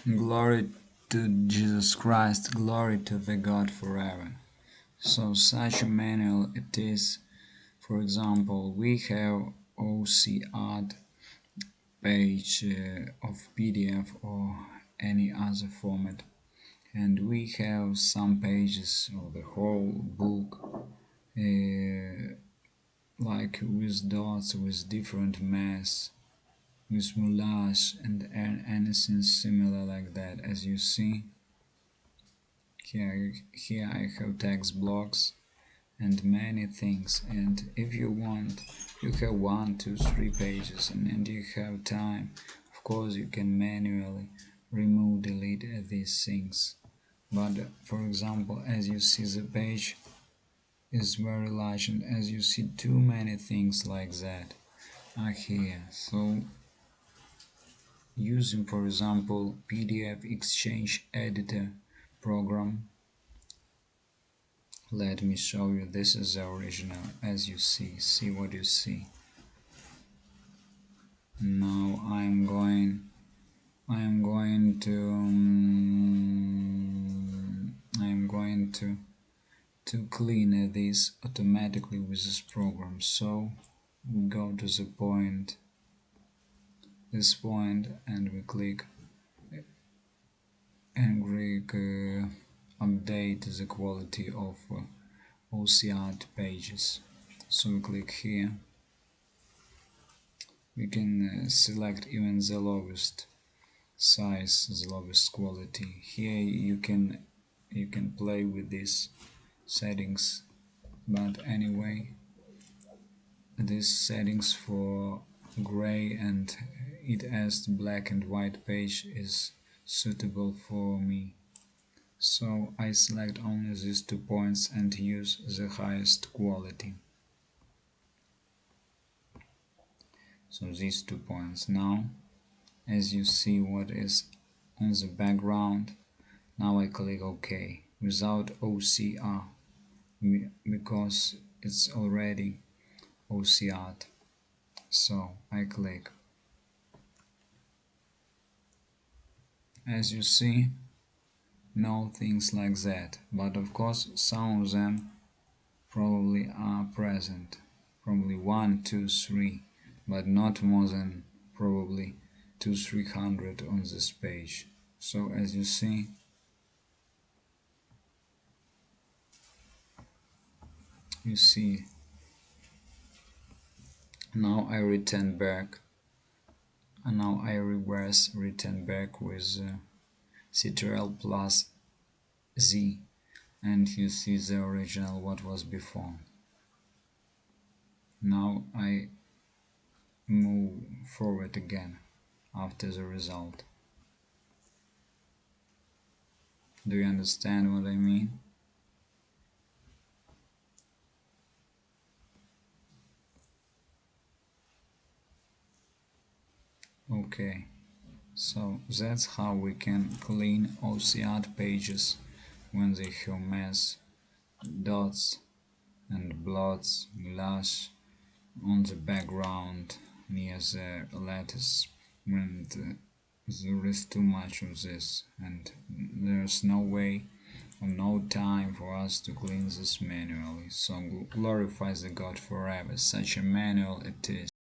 Glory to Jesus Christ, glory to the God forever. So such a manual it is. For example, we have OCR page of PDF or any other format, and we have some pages of the whole book like with dots, with different mass, with Moulage and anything similar like that. As you see here I have text blocks and many things, and if you want, you have 1, 2, 3 pages, and you have time, of course you can manually remove, delete these things. But for example, as you see, the page is very large, and as you see, too many things like that are here. So using, for example, PDF-XCHANGE editor program, let me show you. This is the original. As you see what you see. Now I am going to clean this automatically with this program. So we go to the point, this point, and we click update the quality of OCR pages. So we click here. We can select even the lowest size, the lowest quality. Here you can play with these settings, but anyway, these settings for gray and it as black and white page is suitable for me. So I select only these 2 points and use the highest quality. So these 2 points. Now, as you see what is on the background, now I click OK without OCR because it's already OCR'd. So I click. As you see, no things like that, but of course some of them probably are present, probably 1, 2, 3, but not more than probably 200-300 on this page. So as you see, now I return back, and now I return back with Ctrl plus Z, and you see the original what was before. Now I move forward again after the result. Do you understand what I mean? Okay, so that's how we can clean OCR pages when they have mess, dots and blots, Moulage on the background near the letters, when there is too much of this and there's no way or no time for us to clean this manually. So glorifies the God forever. Such a manual it is.